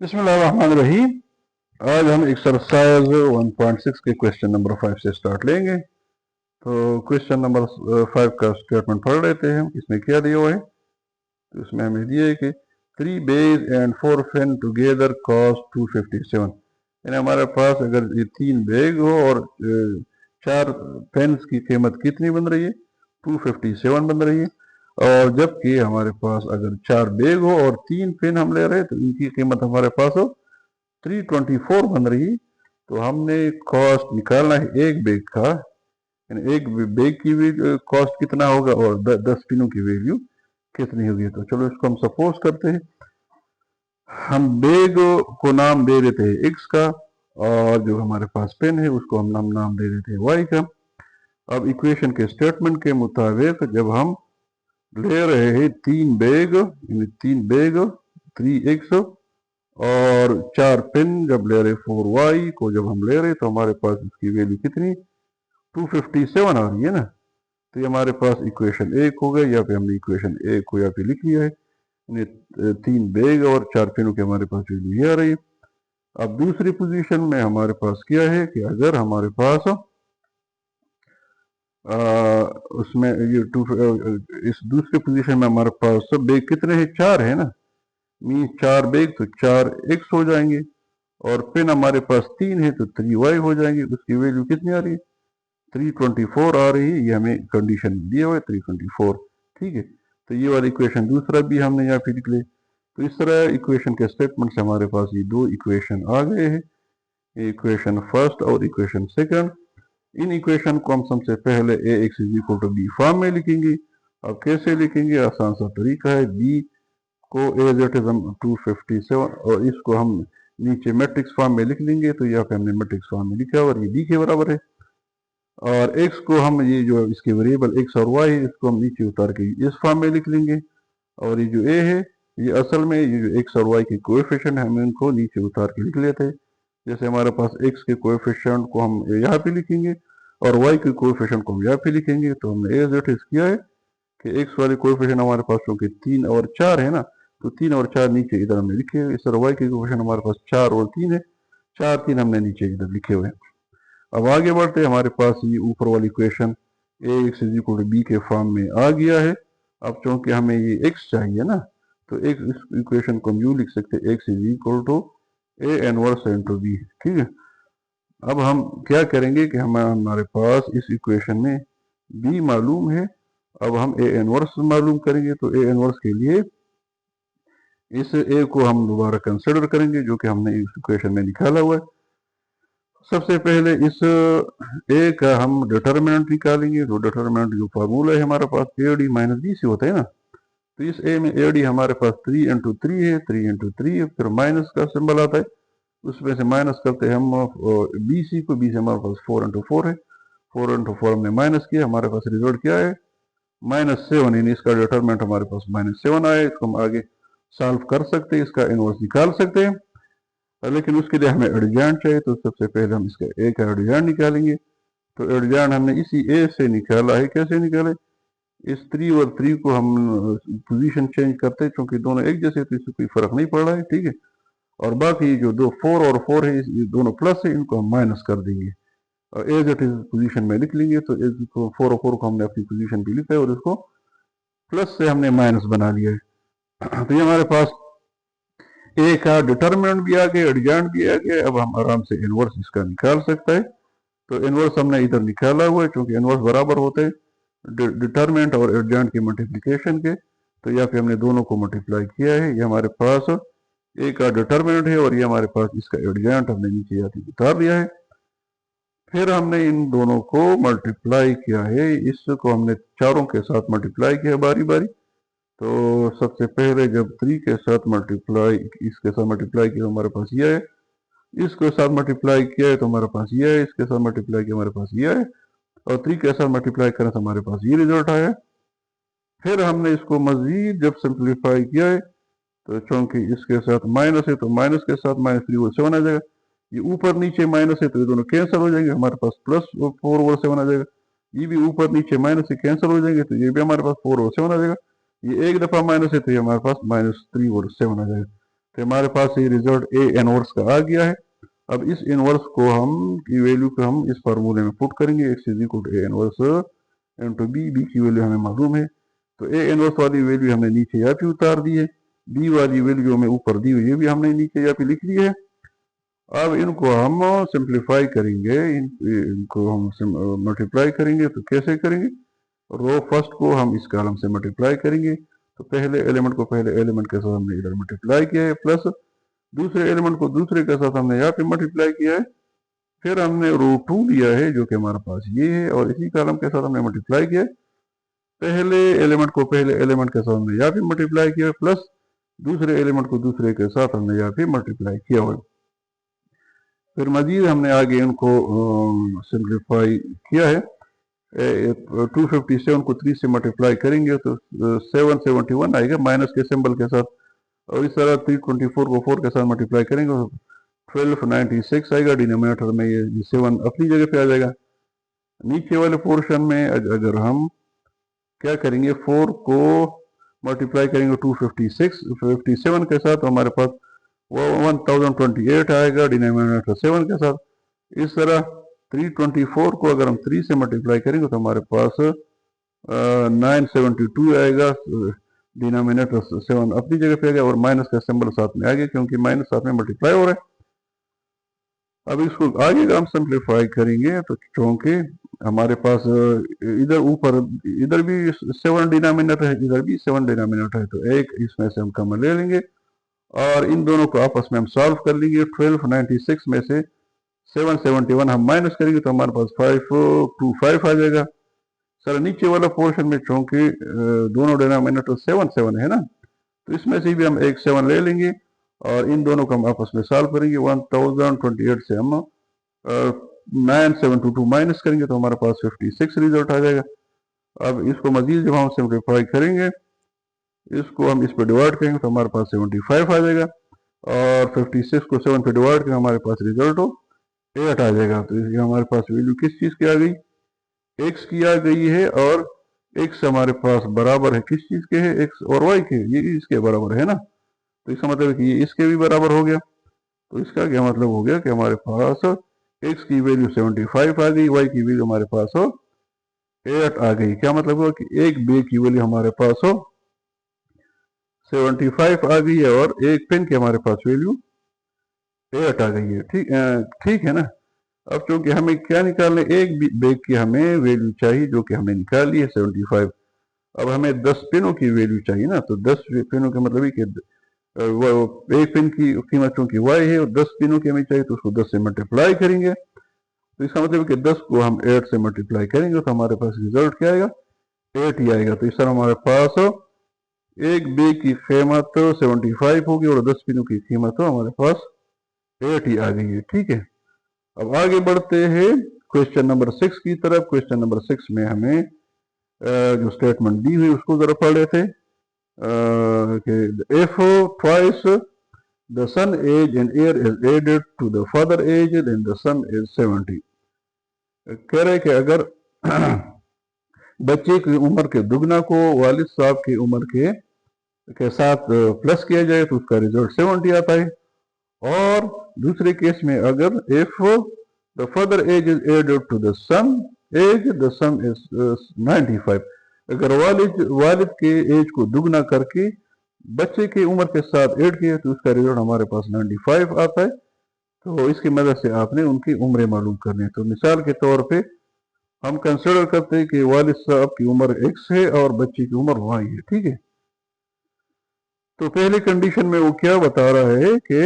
बिस्मिल्लाहिर्रहमानिर्रहीम। आज हम एक्सरसाइज 1.6 के क्वेश्चन नंबर 5 से स्टार्ट लेंगे। तो क्वेश्चन नंबर 5 का स्टेटमेंट पढ़ लेते हैं। इसमें क्या दिया हुआ है? तो इसमें हमें दिया है कि 3 bags and 4 pen together cost 257। यानी हमारे पास अगर ये 3 बैग हो और 4 पेन्स की कीमत कितनी बन रही है? 257 बन रही है। और जबकि हमारे पास अगर 4 बैग हो और 3 पेन हम ले रहे हैं तो इनकी कीमत हमारे पास हो 324 बन रही। तो हमने कॉस्ट निकालना है एक बैग का, यानी एक बैग की भी कॉस्ट कितना होगा और 10 पिनों की वैल्यू कितनी होगी। तो चलो इसको हम सपोज करते हैं। हम बैग को नाम दे देते हैं एक्स का और जो हमारे पास पेन है उसको हम नाम दे देते हैं वाई का। अब इक्वेशन के स्टेटमेंट के मुताबिक जब हम ले रहे हैं 3 बैग, यानी 3 बैग 3x और 4 पेन जब ले रहे 4y को जब हम ले रहे तो हमारे पास इसकी वैल्यू कितनी 257 आ रही है ना। तो ये हमारे पास इक्वेशन एक हो गया। यहाँ पे हमने इक्वेशन एक को यहाँ पे लिख लिया है। 3 बैग और 4 पेनों की हमारे पास वैल्यू ये आ रही है। अब दूसरी पोजीशन में हमारे पास क्या है कि अगर हमारे पास उसमें ये इस दूसरी पोजीशन में हमारे पास सब बैग कितने हैं? 4 है ना। मीन 4 बैग तो 4x हो जाएंगे और पेन हमारे पास 3 है तो 3y हो जाएंगे। उसकी वैल्यू कितनी आ रही है? 324 आ रही है। ये हमें कंडीशन दिया हुआ है 324। ठीक है, तो ये वाला इक्वेशन दूसरा भी हमने यहाँ पे लिख लिया। तो इस तरह इक्वेशन के स्टेटमेंट से हमारे पास ये दो इक्वेशन आ गए हैं, इक्वेशन फर्स्ट और इक्वेशन सेकंड। इन इक्वेशन को हम सबसे पहले A x is equal to B form में लिखेंगे। अब कैसे लिखेंगे? आसान सा तरीका है। बी को एज इट इज हम 257 और इसको हम नीचे मैट्रिक्स फॉर्म में लिख लेंगे। तो यहाँ पे हमने मैट्रिक्स फॉर्म में लिखा और ये बी के बराबर है। और x को हम ये जो इसके वेरिएबल x और y है इसको हम नीचे उतार के इस फॉर्म में लिख लेंगे। और ये जो a है ये असल में ये जो x और y के कोएफिशिएंट है हम इनको नीचे उतार के लिख लेते हैं। जैसे हमारे पास x के कोएफिशिएंट को हम यहाँ पे लिखेंगे और y के कोएफिशिएंट को हम यहाँ पे लिखेंगे। तो हमने एज इट इज किया है कि x वाले कोएफिशिएंट हमारे पास क्योंकि 3 और 4 है ना, तो 3 और 4 नीचे इधर हमने लिखे हुए। इस तरह y के कोएफिशिएंट हमारे पास 4 और 3 है, 4 3 हमने नीचे इधर लिखे हुए हैं। अब आगे बढ़ते हमारे पास ये ऊपर वाली equation A x is equal to B के फॉर्म में आ गया है। अब चूंकि हमें ये x चाहिए ना, तो एक इस इक्वेशन को हम यूं लिख सकते हैं x is equal to A inverse into B. ठीक है, अब हम क्या करेंगे कि हमारे पास इस इक्वेशन में b मालूम है। अब हम ए इनवर्स मालूम करेंगे। तो ए इनवर्स के लिए इस a को हम दोबारा कंसिडर करेंगे जो कि हमने इस इक्वेशन में निकाला हुआ है। सबसे पहले इस ए का हम डिटर्मिनेंट निकालेंगे। तो डिटर्मिनेंट जो फार्मूला है हमारे पास ए डी माइनस बी से होता है ना। तो इस ए में ए डी हमारे पास 3 इंटू 3 है, 3 इंटू 3 फिर माइनस का सिंबल आता है, उसमें से माइनस करते हैं हम बी सी को। बी से हमारे पास 4 इंटू 4 है, 4 इंटू 4 हमने माइनस किया, हमारे पास रिजल्ट क्या है? -7। यानी इसका डिटर्मिनेंट हमारे पास -7 आया। इसको हम आगे सॉल्व कर सकते हैं, इसका इनवर्स निकाल सकते हैं, लेकिन उसके लिए हमें एडजॉइंट चाहिए। तो सबसे पहले हम इसका ए का एडजॉइंट निकालेंगे। तो एडजॉइंट हमने इसी ए से निकाला है। कैसे निकाले? इस 3 और 3 को हम पोजीशन चेंज करते हैं, क्योंकि दोनों एक जैसे तो इससे कोई फर्क नहीं पड़ रहा है। ठीक है, और बाकी जो दो 4 और 4 है ये दोनों प्लस है, इनको हम माइनस कर देंगे और एज इट इज पोजीशन में लिख लेंगे। तो 4 और 4 को हमने अपनी पोजीशन पे लिखा है और इसको प्लस से हमने माइनस बना लिया है। तो ये हमारे पास ए का डिटर्मिनेंट भी आ गया, एडजॉइंट भी आ गया। अब हम आराम से इनवर्स इसका निकाल सकते हैं। तो इनवर्स हमने इधर निकाला हुआ है, क्योंकि इनवर्स बराबर होते हैं डिटर्मिनेंट और एडजॉइंट की मल्टीप्लिकेशन के। तो यहाँ पे हमने दोनों को मल्टीप्लाई किया है। ये हमारे पास ए का डिटर्मिनेंट है और ये हमारे पास इसका एडजॉइंट हमने नीचे यहाँ उतार दिया है। फिर हमने इन दोनों को मल्टीप्लाई किया है, इसको हमने चारों के साथ मल्टीप्लाई किया बारी बारी। तो सबसे पहले जब 3 के साथ मल्टीप्लाई, इसके साथ मल्टीप्लाई किया हमारे पास ये है, इसके साथ मल्टीप्लाई किया है तो हमारे पास ये है, इसके साथ मल्टीप्लाई किया हमारे पास ये है, और 3 के साथ मल्टीप्लाई करें तो हमारे पास ये रिजल्ट आया। फिर हमने इसको मजीद जब सिंप्लीफाई किया है, तो चूंकि इसके साथ माइनस है तो माइनस के साथ -3 और 7 आ जाएगा। ये ऊपर नीचे माइनस है तो ये दोनों कैंसिल हो जाएंगे, हमारे पास +4 और 7 आ जाएगा। ये भी ऊपर नीचे माइनस से कैंसिल हो जाएंगे तो ये भी हमारे पास 4 और 7 आ जाएगा। ये एक दफा माइनस है तो ये हमारे पास -3 और 7 आ जाएगा। तो हमारे पास ये रिजल्ट ए इनवर्स का आ गया है। अब इस इनवर्स को हम की वैल्यू को हम इस फार्मूले में पुट करेंगे, X is equal to A inverse into B. B की वैल्यू हमें मालूम है, तो ए इनवर्स वाली वैल्यू हमने नीचे यहाँ पे उतार दी है, बी वाली वैल्यू हमें ऊपर दी हुई है, ये भी हमने नीचे यहाँ पे लिख ली है। अब इनको हम सिंप्लीफाई करेंगे, इनको हम मल्टीप्लाई करेंगे। तो कैसे करेंगे? रो फर्स्ट को हम इस कॉलम से मल्टीप्लाई करेंगे, तो पहले एलिमेंट को पहले एलिमेंट के साथ हमने इधर मल्टीप्लाई किया है, प्लस दूसरे एलिमेंट को दूसरे के साथ हमने यहाँ पे मल्टीप्लाई किया है। फिर हमने रो 2 लिया है जो कि हमारे पास ये है, और इसी कॉलम के साथ हमने मल्टीप्लाई किया है। पहले एलिमेंट को पहले एलिमेंट के साथ हमने यहाँ पे मल्टीप्लाई किया है, प्लस दूसरे एलिमेंट को दूसरे के साथ हमने यहाँ पे मल्टीप्लाई किया हुआ है। फिर मजीद हमने आगे इनको सिंप्लीफाई किया है। 257 को 3 से मल्टीप्लाई करेंगे तो 771 आएगा माइनस के सिंबल के साथ, और इस तरह 324 को 4 के साथ मल्टीप्लाई करेंगे तो 1296 आएगा। डिनोमिनेटर में ये 7 अपनी जगह पे आ जाएगा। नीचे वाले पोर्शन में अगर हम क्या करेंगे, 4 को मल्टीप्लाई करेंगे 257 के साथ, तो हमारे पास वो 1028 आएगा डिनोमिनेटर 7 के साथ। इस तरह 324 को अगर हम 3 से मल्टीप्लाई करेंगे तो हमारे पास 972 आएगा, डिनोमिनेटर 7 अपनी जगह पे आ गया, और माइनस का सिंबल साथ में आ गया क्योंकि माइनस साथ में मल्टीप्लाई हो रहा है। अब इसको आगे हम सिंप्लीफाई करेंगे तो चूंकि हमारे पास इधर ऊपर इधर भी 7 डिनोमिनेटर है, इधर भी 7 डिनोमिनेटर है, तो एक इसमें से हम कॉमन ले लेंगे और इन दोनों को आपस में हम सॉल्व कर लेंगे। 1296 में से 771 हम माइनस करेंगे तो हमारे पास 525 आ जाएगा। सर नीचे वाला पोर्शन में चूंकि दोनों डिनोमिनेटर 7 है ना, तो इसमें से भी हम एक 7 ले लेंगे और इन दोनों को हम आपस में सॉल्व करेंगे। 1028 से हम 972 माइनस करेंगे तो हमारे पास 56 रिजल्ट आ जाएगा। अब इसको मजीद जब हम सिंप्लीफाई करेंगे, इसको हम इस पर डिवाइड करेंगे तो हमारे पास 75 आ जाएगा, और 56 को 7 पे डिवाइड करेंगे हमारे पास रिजल्ट 8 आ जाएगा। तो इसकी हमारे पास वैल्यू किस चीज़ की आ गई? एक्स की आ गई है, और एक्स हमारे पास बराबर है किस चीज़ के है? एक्स और वाई के, ये इसके बराबर है ना, तो इसका मतलब है कि ये इसके भी बराबर हो गया। तो इसका क्या मतलब हो गया कि हमारे पास एक्स की वैल्यू 75 आ गई, वाई की वैल्यू हमारे पास 8 आ गई। क्या मतलब हुआ कि एक बे की वैल्यू हमारे पास 75 आ गई है, और एक पेन की हमारे पास वैल्यू 8 आ गई है। ठीक है ना। अब चूंकि हमें क्या निकालने, एक बेग की हमें वैल्यू चाहिए जो कि हमने निकाल ली है 75। अब हमें 10 पेनों की वैल्यू चाहिए ना, तो 10 पेनों का मतलब है कि एक पेन की कीमत चूंकि वाई है और 10 पेनों की हमें चाहिए, तो उसको 10 से मल्टीप्लाई करेंगे। तो इसका मतलब है कि 10 को हम 8 से मल्टीप्लाई करेंगे तो हमारे पास रिजल्ट क्या आएगा? 8 ही आएगा। तो इस तरह हमारे पास एक बेग की कीमत 75 होगी और 10 पेनों की कीमत हमारे पास 8 ही आ गई है। ठीक है। अब आगे बढ़ते हैं क्वेश्चन नंबर 6 की तरफ। क्वेश्चन नंबर 6 में हमें जो स्टेटमेंट दी हुई उसको जरा पढ़ रहे थे कि if twice the son age and year is added to the father age then the son is 70। कह रहे कि अगर बच्चे की उम्र के दुगना को वालिद साहब की उम्र के साथ प्लस किया जाए तो उसका रिजल्ट 70 आता है। और दूसरे केस में अगर if the father age is added to the son age the son is 95, अगर वालिद के एज को दुगना करके बच्चे की उम्र के साथ ऐड किया तो उसका रिजल्ट हमारे पास 95 आता है। तो इसकी मदद से आपने उनकी उम्रें मालूम करनी है। तो मिसाल के तौर पे हम कंसिडर करते हैं कि वालिद साहब की उम्र x है और बच्चे की उम्र y है। ठीक है। तो पहले कंडीशन में वो क्या बता रहा है कि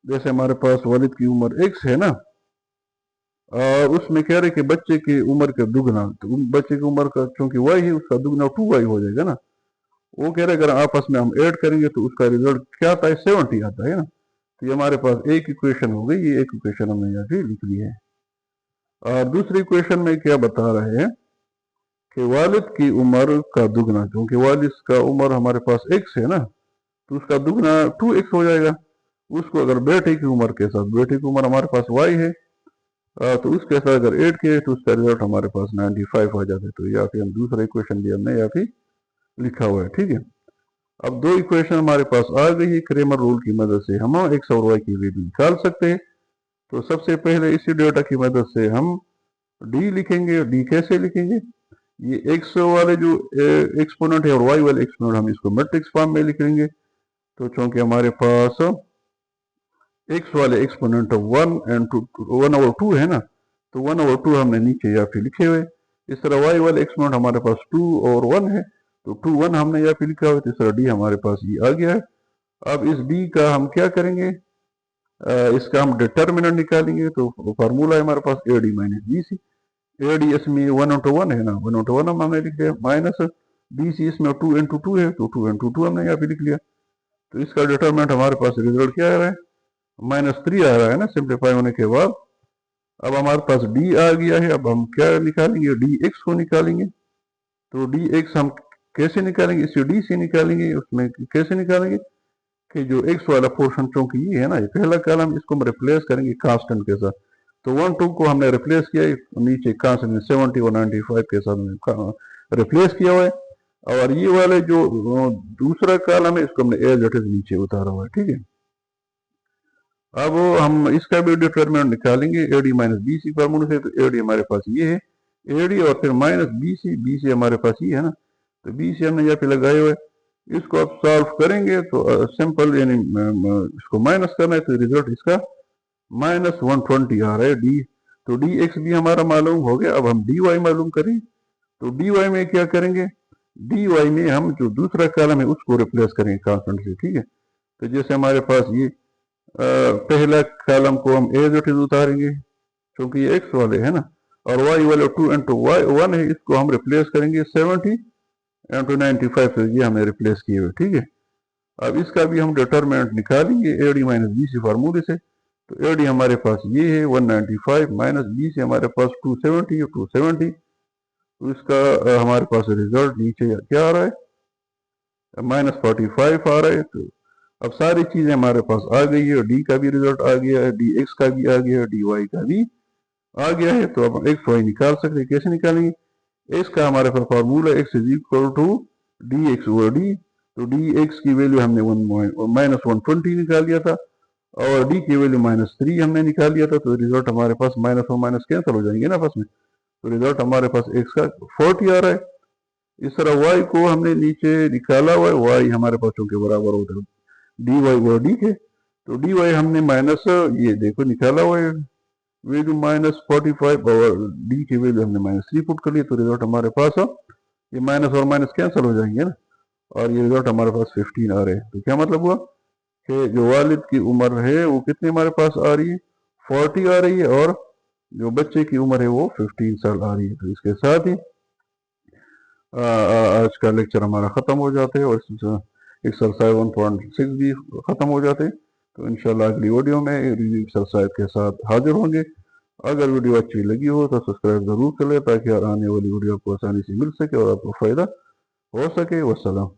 जैसे हमारे पास वालिद की उम्र x है ना, और उसमें कह रहे कि बच्चे की उम्र का दुगना, तो बच्चे की उम्र का चूंकि y है उसका दुगना 2y हो जाएगा ना। वो कह रहे अगर आपस में हम ऐड करेंगे तो उसका रिजल्ट क्या आता है? 70 आता है ना। तो ये हमारे पास एक इक्वेशन हो गई, ये एक इक्वेशन हमने यहाँ पे लिख ली है। और दूसरी इक्वेशन में क्या बता रहे हैं कि वालिद की उम्र का दुगना, क्योंकि वालिद का उम्र हमारे पास x है ना, तो उसका दुगना 2x हो जाएगा। उसको अगर बेटे की उम्र के साथ, बेटे की उम्र हमारे पास y है, तो उसके साथ अगर ऐड किए तो उसका रिजल्ट हमारे पास 95 आ जाता है। तो यहाँ पे हम दूसरा इक्वेशन भी हमने यहाँ पे लिखा हुआ है। ठीक है। अब दो इक्वेशन हमारे पास आ गई है, क्रेमर रूल की मदद से हम एक्स और वाई की वैल्यू निकाल सकते हैं। तो सबसे पहले इसी डेटा की मदद से हम डी लिखेंगे। डी कैसे लिखेंगे? ये एक्स वाले जो एक्सपोनेंट है और वाई वाले एक्सपोनेंट हम इसको मैट्रिक्स फॉर्म में लिख लेंगे। तो चूंकि हमारे पास एक्स वाले एक्सपोनेंट 1/2 है ना, तो 1/2 हमने नीचे यहाँ पे लिखे हुए। इस तरह वाई वाले एक्सपोनेंट हमारे पास 2 और 1 है, तो 2 1 हमने यहाँ पे लिखा हुआ है। तो इस तरह डी हमारे पास ये आ गया है। अब इस डी का हम क्या करेंगे? इसका हम डिटर्मिनेंट निकालेंगे। तो फार्मूला है हमारे पास A D minus B C. A D इसमें 1/1 है ना, 1/1 हमने लिख दिया, माइनस बी सी इसमें 2 × 2 है, तो 2 × 2 हमने यहाँ पे लिख लिया। तो इसका डिटर्मिनेंट हमारे पास रिजल्ट क्या आ रहा है? -3 आ रहा है ना, सिंप्लीफाई होने के बाद। अब हमारे पास डी आ गया है। अब हम क्या निकालेंगे? डी एक्स को निकालेंगे। तो डी एक्स हम कैसे निकालेंगे? इसे डी से निकालेंगे। उसमें कैसे निकालेंगे कि जो एक्स वाला पोर्शन, चूंकि ये है ना, ये पहला कॉलम, इसको हम रिप्लेस करेंगे कांस्टेंट के साथ। तो 1 2 को हमने रिप्लेस किया, नीचे कांस्टेंट 70 और 95 के साथ रिप्लेस किया हुआ है। और ये वाले जो दूसरा कॉलम है, इसको हमने एज इट इज नीचे उतारा हुआ है। ठीक है, अब हम इसका भी डिटरमिनेंट निकालेंगे A D minus B C फार्मूले से। तो ए डी हमारे पास ये है, ए डी और फिर माइनस बी सी हमारे पास ये है ना, तो बी सी हमने यहाँ पे लगाए हुए। इसको आप सॉल्व करेंगे तो सिंपल, यानी इसको माइनस करना है, तो रिजल्ट इसका -120 आ रहा है डी। तो डी एक्स भी हमारा मालूम हो गया। अब हम डी वाई मालूम करें। तो डी वाई में क्या करेंगे? डी वाई में हम जो दूसरा कॉलम है उसको रिप्लेस करेंगे कांस्टेंट से। ठीक है, तो जैसे हमारे पास ये पहला कॉलम को हम एज इट इज उतारेंगे, क्योंकि ये एक्स वाले है ना, और वाई वाले 2 × वाई 1 है, इसको हम रिप्लेस करेंगे 70 × 95 से, ये हमने रिप्लेस किए हुए। ठीक है, अब इसका भी हम डिटरमिनेंट निकालेंगे A D minus B C फार्मूले से। तो ए डी हमारे पास ये है 195 माइनस बी सी हमारे पास 270। तो इसका हमारे पास रिजल्ट नीचे क्या आ रहा है? -45 आ रहा है। तो अब सारी चीजें हमारे पास आ गई है। डी का भी रिजल्ट आ गया है, डी एक्स का भी आ गया है, डी वाई का भी आ गया है। तो अब एक्स वाई निकाल सकते हैं। कैसे निकालेंगे? एक्स का हमारे पास formula x is equal to D x over D. तो डी एक्स की वैल्यू हमने -120 निकाल लिया था, और डी की वैल्यू -3 हमने निकाल लिया था। तो रिजल्ट हमारे पास माइनस और माइनस कैंसिल हो जाएंगे ना आपस में। तो रिजल्ट हमारे पास एक्स का 40 आ रहा है। इस तरह वाई को हमने नीचे निकाला हुआ है, वाई हमारे पास चूंकि बराबर होता है डी वाई और डी के। तो डी वाई हमने माइनस, ये देखो निकाला हुआ है, वैल्यू -45, और डी की वैल्यू हमने -3 पुट कर ली। तो रिजल्ट हमारे पास ये माइनस और माइनस कैंसिल हो जाएंगे ना, और ये रिजल्ट हमारे पास 15 आ रहे हैं। तो क्या मतलब हुआ कि जो वालिद की उम्र है वो कितनी हमारे पास आ रही है? 40 आ रही है, और जो बच्चे की उम्र है वो 15 साल आ रही है। तो इसके साथ ही आज का लेक्चर हमारा ख़त्म हो जाता है, और एक्सरसाइज 1.6 भी ख़त्म हो जाते हैं। तो इंशाल्लाह अगली वीडियो में रिव्यू एक्सरसाइज के साथ हाजिर होंगे। अगर वीडियो अच्छी लगी हो तो सब्सक्राइब ज़रूर कर ले, ताकि आने वाली वीडियो आपको आसानी से मिल सके और आपको फ़ायदा हो सके। वस्सलाम।